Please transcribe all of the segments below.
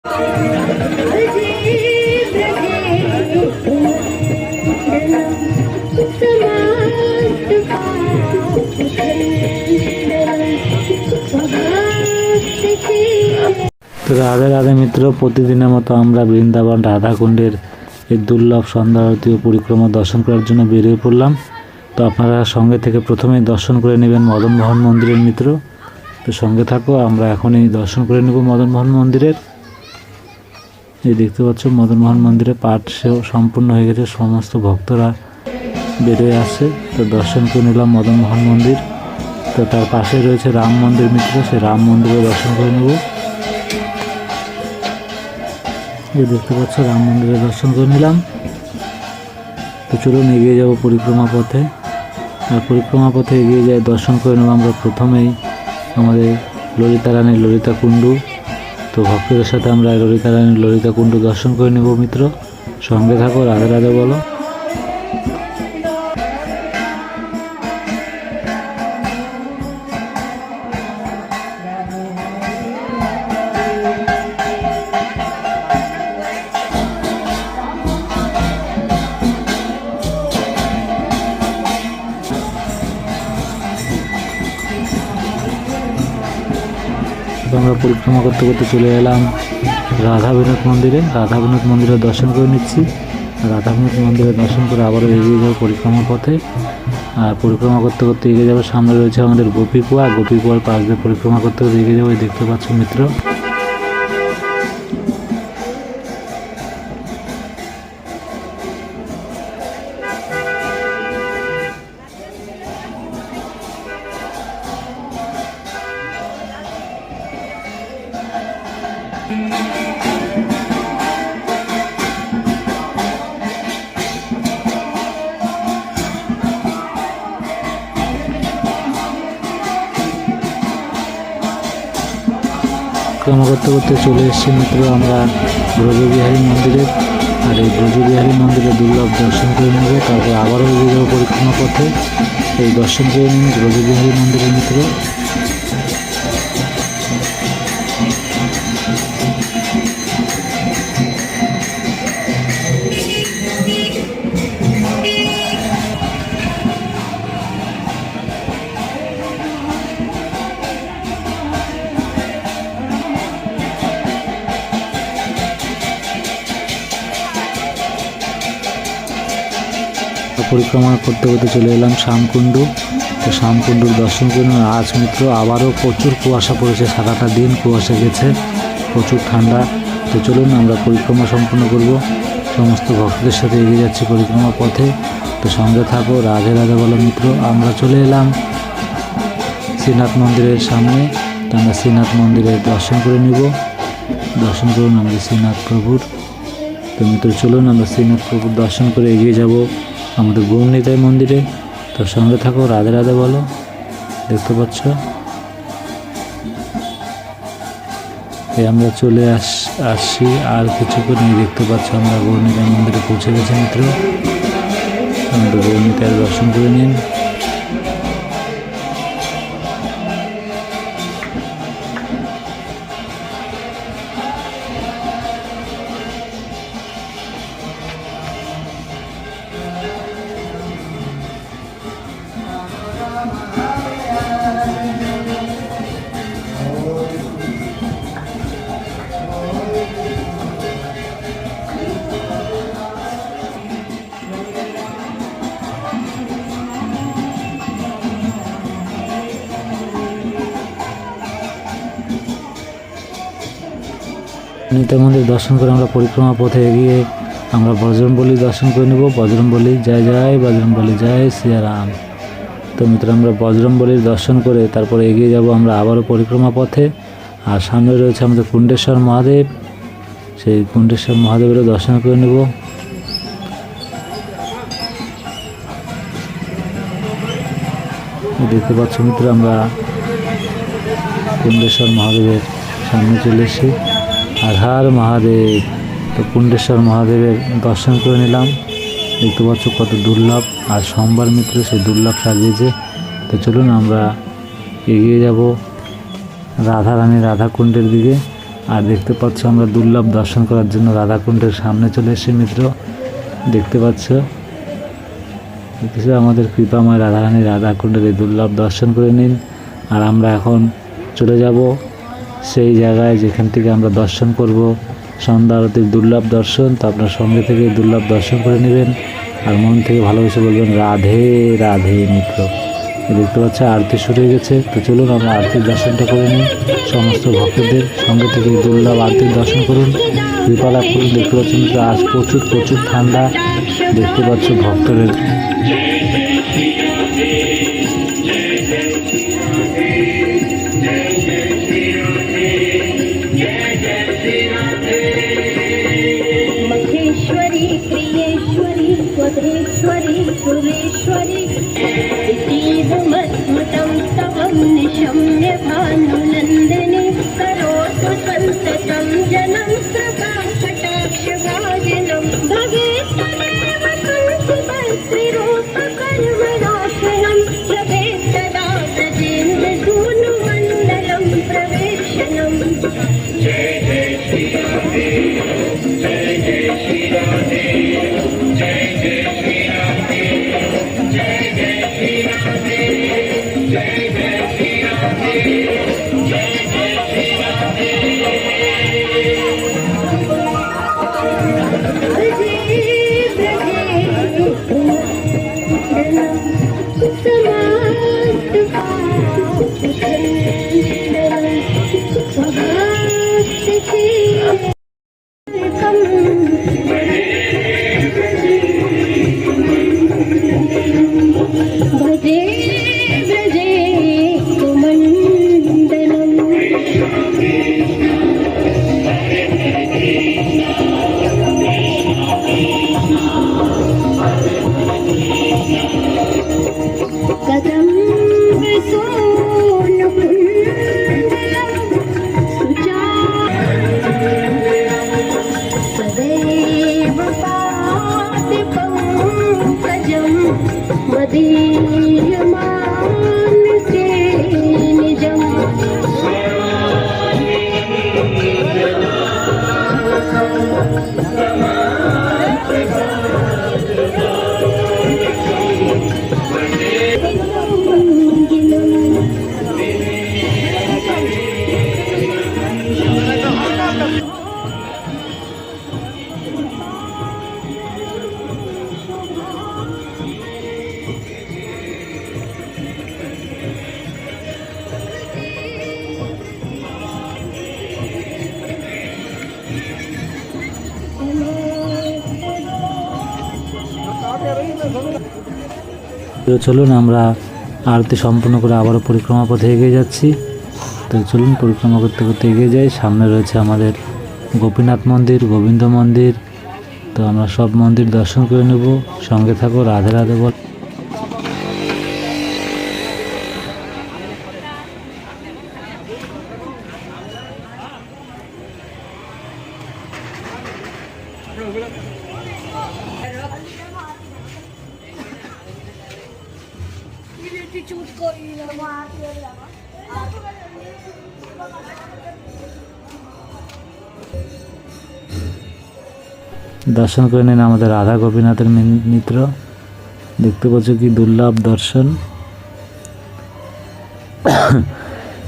তো রাধে রাধে মিত্র, প্রতিদিনের মতো আমরা বৃন্দাবন রাধাকুণ্ডের এই দুর্লভ সন্ধ্যা আরতি ও পরিক্রমা দর্শন করার জন্য বেরিয়ে পড়লাম। তো আপনারা সঙ্গে থেকে প্রথমেই দর্শন করে নেবেন মদন মোহন মন্দিরের মিত্র। তো সঙ্গে থাকো, আমরা এখনই দর্শন করে নেব মদন মোহন মন্দিরের। এই দেখতে পাচ্ছ মদন মোহন মন্দিরে পাঠ সেও সম্পূর্ণ হয়ে গেছে, সমস্ত ভক্তরা বেরিয়ে আসছে। তো দর্শন করে নিলাম মদন মোহন মন্দির। তো তার পাশে রয়েছে রাম মন্দির মিত্র, সেই রাম মন্দিরে দর্শন করে নেব। এই দেখতে পাচ্ছ রাম মন্দিরে দর্শন করে নিলাম। তো চলুন এগিয়ে যাব পরিক্রমা পথে। আর পরিক্রমা পথে এগিয়ে যাই, দর্শন করে নেব আমরা প্রথমেই আমাদের ললিতা রানীর ললিতা কুণ্ডু। তো ভক্তদের সাথে আমরা ললিতা রানীর ললিতা কুণ্ডু দর্শন করে নেব মিত্র। সঙ্গে থাকো, রাধে রাধে বলো। আমরা পরিক্রমা করতে করতে চলে এলাম রাধা বিনোদ মন্দিরে। রাধা বিনোদ মন্দিরে দর্শন করে নিচ্ছি। রাধা বিনোদ মন্দিরে দর্শন করে আবারও এগিয়ে যাবো পরিক্রমা পথে। আর পরিক্রমা করতে করতে এগিয়ে যাবো, সামনে রয়েছে আমাদের গোপীকুয়া। গোপীকুয়ার পাশ দিয়ে পরিক্রমা করতে করতে এগিয়ে যাবো। দেখতে পাচ্ছ মিত্র, পরিক্রমা করতে করতে চলে এসেছি মিত্র আমরা ব্রজবিহারী মন্দিরে। আর এই ব্রজবিহারী মন্দিরে দুর্লভ দর্শন করে নেব, তারপর আবারও এগিয়ে যাবো পরিক্রমা পথে। এই দর্শন করে নিন ব্রজবিহারী মন্দিরের মিত্র। পরিক্রমা করতে করতে চলে এলাম শ্যামকুণ্ডু। তো শ্যামকুণ্ডুর দর্শন করুন। আজ মিত্র আবারও প্রচুর কুয়াশা পড়েছে, সারাটা দিন কুয়াশা গেছে, প্রচুর ঠান্ডা। তো চলুন আমরা পরিক্রমা সম্পূর্ণ করব। সমস্ত ভক্তদের সাথে এগিয়ে যাচ্ছি পরিক্রমা পথে। তো সঙ্গে থাকো, রাধে রাধে বলো মিত্র। আমরা চলে এলাম শ্রীনাথ মন্দিরের সামনে। তো আমরা শ্রীনাথ মন্দিরে দর্শন করে নিব। দর্শন করুন আমাদের শ্রীনাথ প্রভুর। তো মিত্র চলুন আমরা শ্রীনাথ প্রভুর দর্শন করে এগিয়ে যাব আমাদের গৌরনিতাই মন্দিরে। তো সঙ্গে থাকো, রাধে রাধে বলো। দেখতে পাচ্ছ আমরা চলে আসছি, আর কিছুক্ষণ নিয়ে দেখতে পাচ্ছ আমরা গৌরনিতাই মন্দিরে পৌঁছে গেছি মিত্র। আমাদের গৌরনিতাইয়ের দর্শন করে নিন। নিতাই মন্দির দর্শন করে আমরা পরিক্রমা পথে এগিয়ে আমরা বজরংবলী দর্শন করে নেব। বজরংবলী জয় জয়, বজরংবলী জয় শ্রীরাম। তো মিত্র আমরা বজরংবলীর দর্শন করে তারপরে এগিয়ে যাব আমরা আবারও পরিক্রমা পথে। আর সামনে রয়েছে আমাদের কুণ্ডেশ্বর মহাদেব, সেই কুণ্ডেশ্বর মহাদেবেরও দর্শন করে নেব। দেখতে পাচ্ছ মিত্র আমরা কুণ্ডেশ্বর মহাদেবের সামনে চলে এসেছি। আর হর মহাদেব। তো কুণ্ডেশ্বর মহাদেবের দর্শন করে নিলাম। দেখতে পাচ্ছ কত দুর্লভ, আর সোমবার মিত্র সেই দুর্লভ সাজিয়েছে। তো চলুন আমরা এগিয়ে যাব রাধা রানী রাধাকুণ্ডের দিকে। আর দেখতে পাচ্ছ আমরা দুর্লভ দর্শন করার জন্য রাধাকুণ্ডের সামনে চলে এসেছি মিত্র। দেখতে পাচ্ছ আমাদের কৃপাময় রাধারানী রাধাকুণ্ডের এই দুর্লভ দর্শন করে নিন। আর আমরা এখন চলে যাব সেই জায়গায় যেখান থেকে আমরা দর্শন করব সন্ধ্যা আরতির দুর্লভ দর্শন। তো আপনার সঙ্গে থেকে দুর্লভ দর্শন করে নেবেন আর মন থেকে ভালোবেসে বলবেন রাধে রাধে মিত্র। দেখতে পাচ্ছি আরতি শুরু হয়ে গেছে। তো চলুন আমরা আরতির দর্শনটা করে নিই। সমস্ত ভক্তদের সঙ্গে থেকে দুর্লভ আরতির দর্শন করুন, কৃপা লাভ করুন। দেখতে পাচ্ছেন আজ প্রচুর প্রচুর ঠান্ডা। দেখতে পাচ্ছ ভক্তদের महेश्वरी प्रियेश्वरी स्वधेश्वरी सुरेश्वरी मधुमतं स्तवं निशम्य भानुनन्दिनी करोतु सन्ततं जनं कृपाकटाक्षभाजनं भवेत् तदेव कल्पितस्त्रीरूपकर्मनाशनं लभेत् तदा ब्रजेन्द्रसूनुमण्डलं प्रवेक्षणम्। भजे व्रजे कुमण्डलम्। कदं विसोनुकुण्डलं सदैव पाति पङ्कजं मदीयमानसे निजम्। তো চলুন আমরা আরতি সম্পূর্ণ করে আবারও পরিক্রমা পথে এগিয়ে যাচ্ছি। তো চলুন পরিক্রমা করতে করতে এগিয়ে যাই। সামনে রয়েছে আমাদের গোপীনাথ মন্দির, গোবিন্দ মন্দির। তো আমরা সব মন্দির দর্শন করে নেব। সঙ্গে থাকো, রাধে রাধে বল। দর্শন করে নিন আমাদের রাধা গোপীনাথের মিত্র। দেখতে পাচ্ছ কি দুর্লভ দর্শন।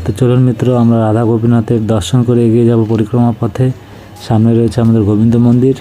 তো চলুন মিত্র আমরা রাধা গোপীনাথের দর্শন করে এগিয়ে যাব পরিক্রমা পথে। সামনে রয়েছে আমাদের গোবিন্দ মন্দির।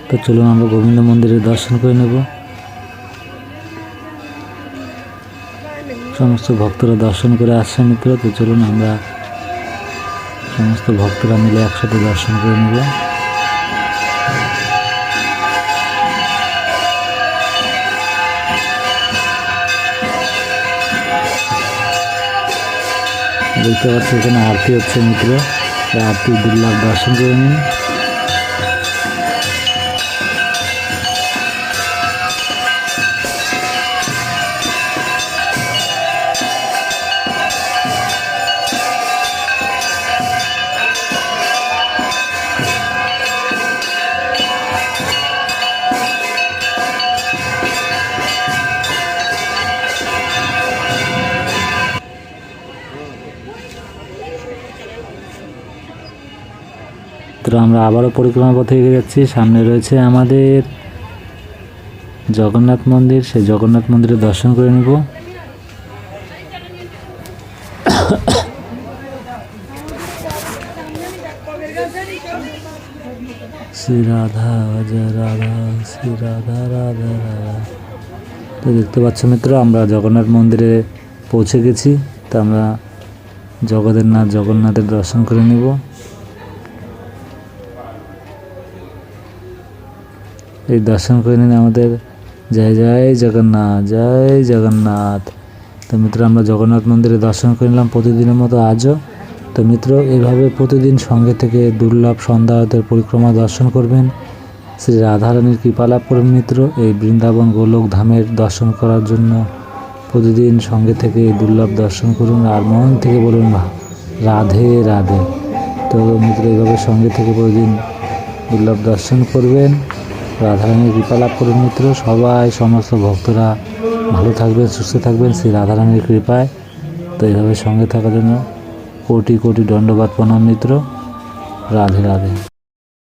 তো চলুন আমরা গোবিন্দ মন্দিরের দর্শন করে নেব। সমস্ত ভক্তরা দর্শন করে আসছে মিত্র। তো চলুন আমরা সমস্ত ভক্তরা মিলে একসাথে দর্শন করে নেব। দেখতে পাচ্ছি এখানে আরতি হচ্ছে মিত্র। আরতি দুর্লভ দর্শন করে নিন। মিত্র আমরা আবারও পরিক্রমা পথে এগিয়ে যাচ্ছি। সামনে রয়েছে আমাদের জগন্নাথ মন্দির, সেই জগন্নাথ মন্দিরে দর্শন করে নিব। শ্রী রাধা জয় রাধা, শ্রী রাধা রাধা রাধা। তো দেখতে পাচ্ছ মিত্র, আমরা জগন্নাথ মন্দিরে পৌঁছে গেছি। তা আমরা জগতের নাথ জগন্নাথের দর্শন করে নিব। এই দর্শন করে নিলে আমাদের জয় জয় জগন্নাথ, জয় জগন্নাথ। তো মিত্র আমরা জগন্নাথ মন্দিরে দর্শন করে নিলাম প্রতিদিনের মতো আজও। তো মিত্র এইভাবে প্রতিদিন সঙ্গে থেকে দুর্লভ সন্ধ্যারতের পরিক্রমা দর্শন করবেন, শ্রী রাধারানীর কৃপা লাভ করবেন। মিত্র এই বৃন্দাবন গোলক ধামের দর্শন করার জন্য প্রতিদিন সঙ্গে থেকে দুর্লভ দর্শন করুন আর মন থেকে বলুন রাধে রাধে। তো মিত্র এইভাবে সঙ্গে থেকে প্রতিদিন দুর্লভ দর্শন করবেন, রাধারানীর কৃপা লাভ করুন। মিত্র সবাই সমস্ত ভক্তরা ভালো থাকবেন, সুস্থ থাকবেন শ্রী রাধারানীর কৃপায়। তো এইভাবে সঙ্গে থাকার জন্য কোটি কোটি দণ্ডবাদ প্রণাম মিত্র। রাধে রাধে।